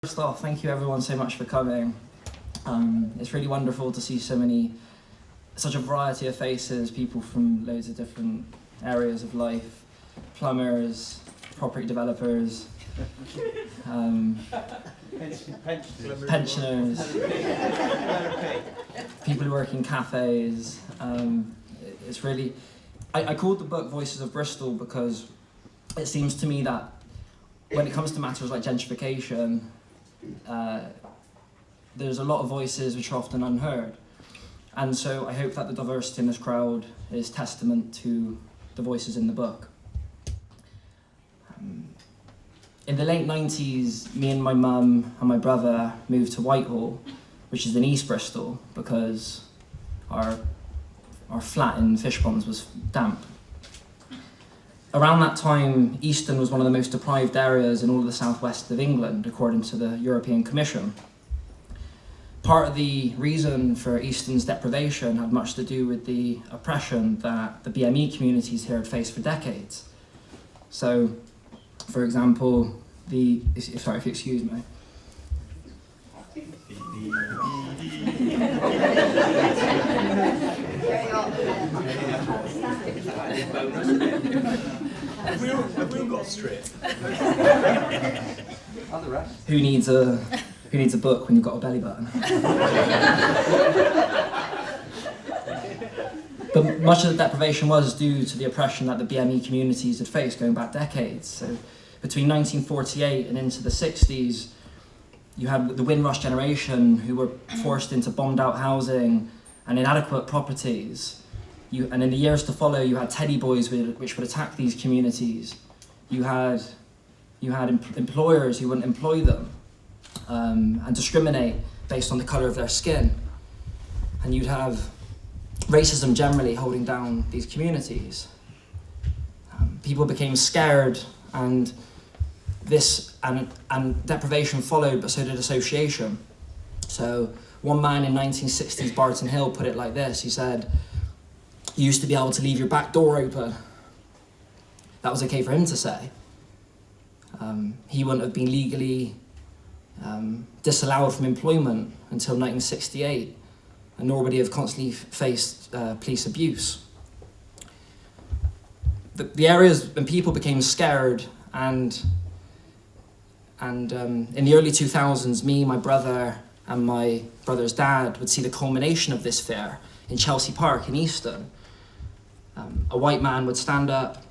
First off, thank you everyone so much for coming. It's really wonderful to see such a variety of faces, people from loads of different areas of life, plumbers, property developers, pensioners, people who work in cafes. It's really, I called the book Voices of Bristol because it seems to me that when it comes to matters like gentrification, there's a lot of voices which are often unheard, and so I hope that the diversity in this crowd is testament to the voices in the book. In the late 90s, me and my mum and my brother moved to Whitehall, which is in East Bristol, because our flat in Fishponds was damp. Around that time, Easton was one of the most deprived areas in all of the southwest of England, according to the European Commission. Part of the reason for Easton's deprivation had much to do with the oppression that the BME communities here had faced for decades. So, for example, sorry if you excuse me. Have we all got a strip? Who needs a book when you've got a belly button? But much of the deprivation was due to the oppression that the BME communities had faced going back decades. So between 1948 and into the 60s, you had the Windrush generation who were forced into bombed out housing and inadequate properties. And in the years to follow, you had teddy boys which would attack these communities. You had employers who wouldn't employ them and discriminate based on the colour of their skin. And you'd have racism generally holding down these communities. People became scared, and deprivation followed, but so did association. So one man in 1960s Barton Hill put it like this. He said, "You used to be able to leave your back door open." That was okay for him to say. He wouldn't have been legally disallowed from employment until 1968, and nor would he have constantly faced police abuse. The areas when people became scared, and in the early 2000s, me, my brother, and my brother's dad would see the culmination of this fear in Chelsea Park in Easton. A white man would stand up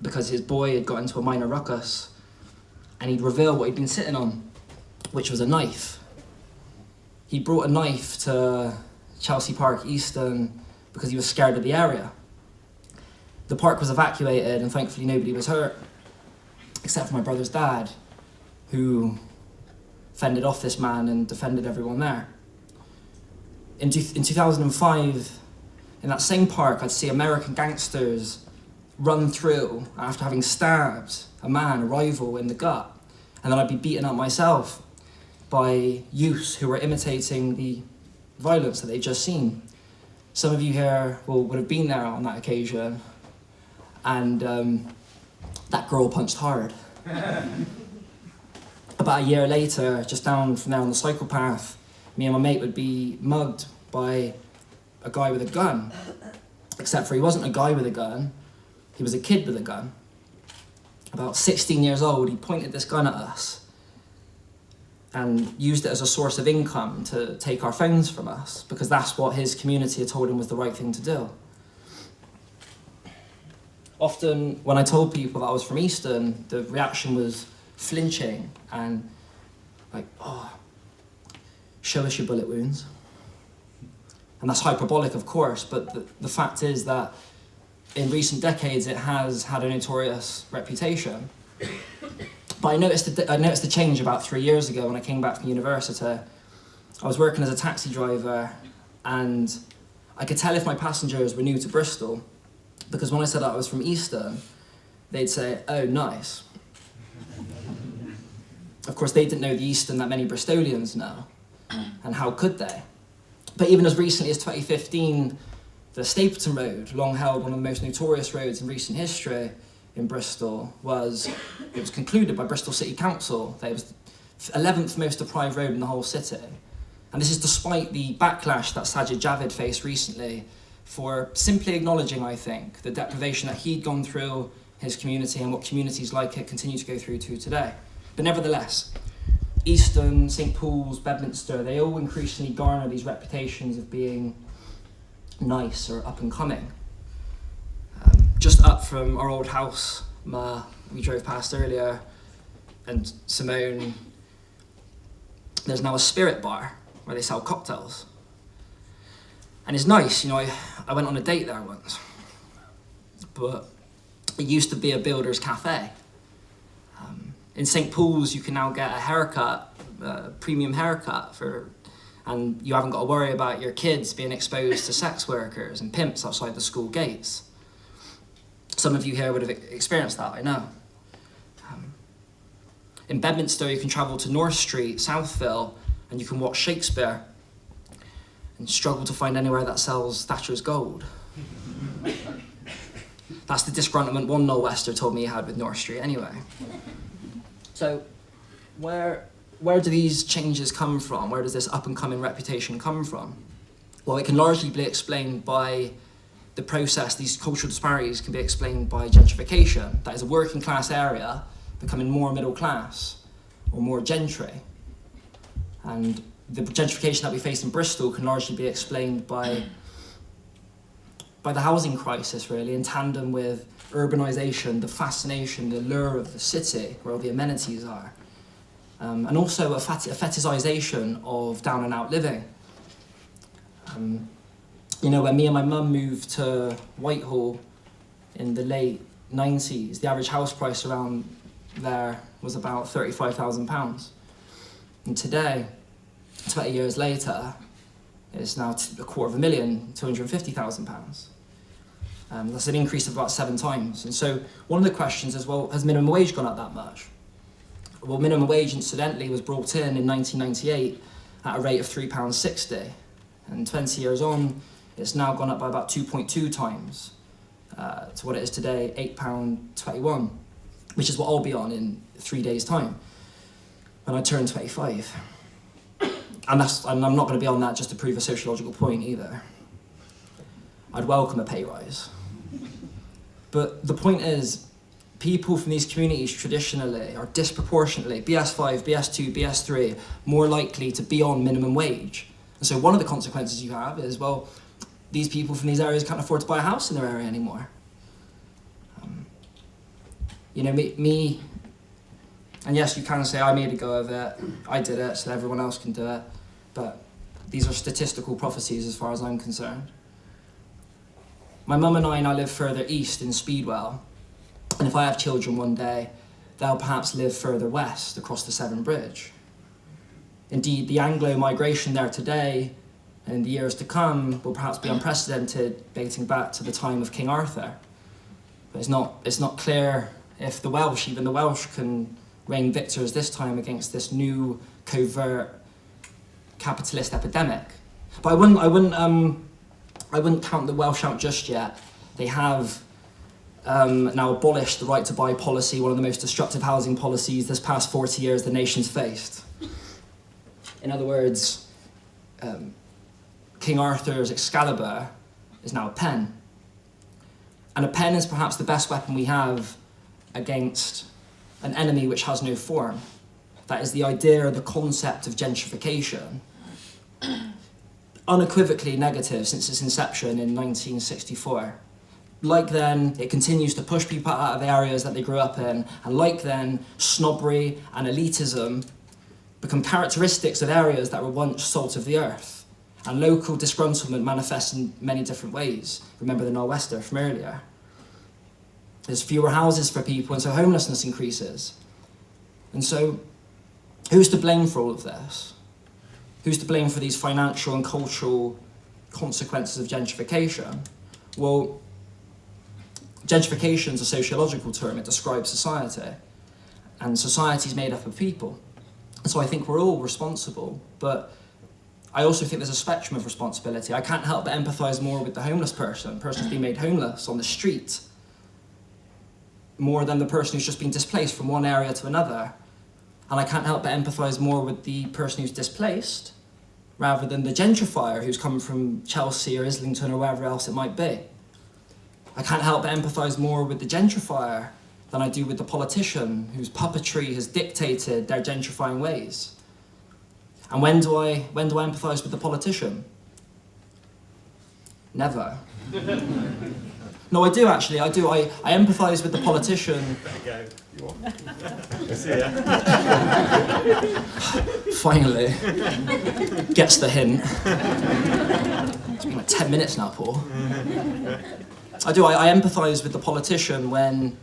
because his boy had got into a minor ruckus, and he'd reveal what he'd been sitting on, which was a knife. He brought a knife to Chelsea Park, Easton, because he was scared of the area. The park was evacuated, and thankfully nobody was hurt, except for my brother's dad, who fended off this man and defended everyone there. In 2005, in that same park, I'd see American gangsters run through after having stabbed a rival, in the gut. And then I'd be beaten up myself by youths who were imitating the violence that they'd just seen. Some of you here would have been there on that occasion, and that girl punched hard. About a year later, just down from there on the cycle path, me and my mate would be mugged by a guy with a gun, except for he wasn't a guy with a gun, he was a kid with a gun. About 16 years old, he pointed this gun at us and used it as a source of income to take our phones from us, because that's what his community had told him was the right thing to do. Often, when I told people that I was from Easton, the reaction was flinching and like, "Oh, show us your bullet wounds." And that's hyperbolic, of course, but the fact is that in recent decades it has had a notorious reputation. But I noticed the change about 3 years ago when I came back from university. I was working as a taxi driver, and I could tell if my passengers were new to Bristol, because when I said I was from Easton, they'd say, "Oh, nice." Of course, they didn't know the Easton that many Bristolians know, and how could they? But even as recently as 2015, the Stapleton Road, long held one of the most notorious roads in recent history in Bristol, was concluded by Bristol City Council that it was 11th most deprived road in the whole city. And this is despite the backlash that Sajid Javid faced recently for simply acknowledging, I think, the deprivation that he'd gone through his community and what communities like it continue to go through to today. But nevertheless, Easton, St Paul's, Bedminster, they all increasingly garner these reputations of being nice or up and coming. Just up from our old house, we drove past earlier, and Simone, there's now a spirit bar where they sell cocktails. And it's nice, I went on a date there once, but it used to be a builder's cafe. In St Paul's, you can now get a haircut, a premium haircut, and you haven't got to worry about your kids being exposed to sex workers and pimps outside the school gates. Some of you here would have experienced that, I know. In Bedminster, you can travel to North Street, Southville, and you can watch Shakespeare and struggle to find anywhere that sells Thatcher's gold. That's the disgruntlement one Noel Wester told me he had with North Street anyway. So where do these changes come from? Where does this up-and-coming reputation come from? Well, it can largely be explained by the process. These cultural disparities can be explained by gentrification. That is a working class area becoming more middle class or more gentry. And the gentrification that we face in Bristol can largely be explained by the housing crisis, really, in tandem with urbanisation, the fascination, the lure of the city, where all the amenities are. And also a fetishisation of down-and-out living. When me and my mum moved to Whitehall in the late 90s, the average house price around there was about £35,000. And today, 20 years later, it's now £250,000, £250,000. That's an increase of about 7 times. And so one of the questions is, well, has minimum wage gone up that much? Well, minimum wage, incidentally, was brought in 1998 at a rate of £3.60. And 20 years on, it's now gone up by about 2.2 times to what it is today, £8.21, which is what I'll be on in 3 days' time when I turn 25. And I'm not going to be on that just to prove a sociological point either. I'd welcome a pay rise. But the point is, people from these communities traditionally are disproportionately, BS5, BS2, BS3, more likely to be on minimum wage. And so one of the consequences you have is, well, these people from these areas can't afford to buy a house in their area anymore. Me, and yes, you can say I made a go of it, I did it, so everyone else can do it, but these are statistical prophecies as far as I'm concerned. My mum and I now live further east in Speedwell, and if I have children one day, they'll perhaps live further west across the Severn Bridge. Indeed, the Anglo migration there today and in the years to come will perhaps be unprecedented, dating back to the time of King Arthur. But it's not clear if even the Welsh can reign victors this time against this new covert capitalist epidemic. But I wouldn't count the Welsh out just yet. They have now abolished the right to buy policy, one of the most destructive housing policies this past 40 years the nation's faced. In other words, King Arthur's Excalibur is now a pen. And a pen is perhaps the best weapon we have against an enemy which has no form. That is the idea or the concept of gentrification. Unequivocally negative since its inception in 1964. Like then, it continues to push people out of the areas that they grew up in, and like then, snobbery and elitism become characteristics of areas that were once salt of the earth. And local disgruntlement manifests in many different ways. Remember the Noel Wester from earlier. There's fewer houses for people, and so homelessness increases. And so, who's to blame for all of this? Who's to blame for these financial and cultural consequences of gentrification? Well, gentrification is a sociological term. It describes society. And society is made up of people. And so I think we're all responsible, but I also think there's a spectrum of responsibility. I can't help but empathise more with the homeless person who's being made homeless on the street, more than the person who's just been displaced from one area to another. And I can't help but empathise more with the person who's displaced rather than the gentrifier who's coming from Chelsea or Islington or wherever else it might be. I can't help but empathise more with the gentrifier than I do with the politician whose puppetry has dictated their gentrifying ways. And when do I empathise with the politician? Never. No, I do actually, I do. I empathise with the politician. There you go. You want? See ya. Finally. Gets the hint. It's been like 10 minutes now, Paul. I do, I empathise with the politician when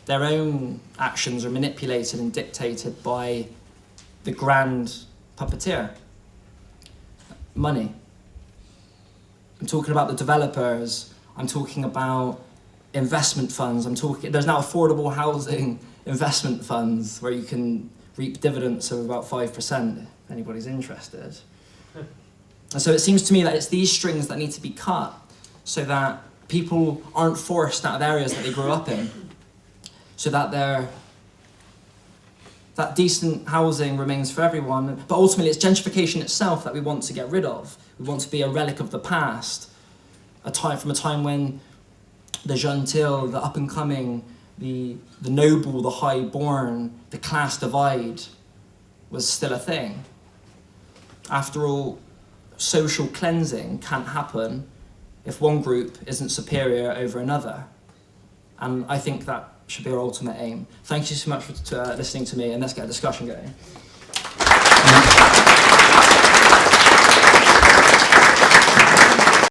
their own actions are manipulated and dictated by the grand puppeteer. Money. I'm talking about the developers. I'm talking about investment funds. There's now affordable housing investment funds where you can reap dividends of about 5%, if anybody's interested. And so it seems to me that it's these strings that need to be cut so that people aren't forced out of areas that they grew up in, so that that decent housing remains for everyone. But ultimately it's gentrification itself that we want to get rid of. We want to be a relic of the past, from a time when the genteel, the up-and-coming, the noble, the high-born, the class divide was still a thing. After all, social cleansing can't happen if one group isn't superior over another. And I think that should be our ultimate aim. Thank you so much for listening to me, and let's get a discussion going.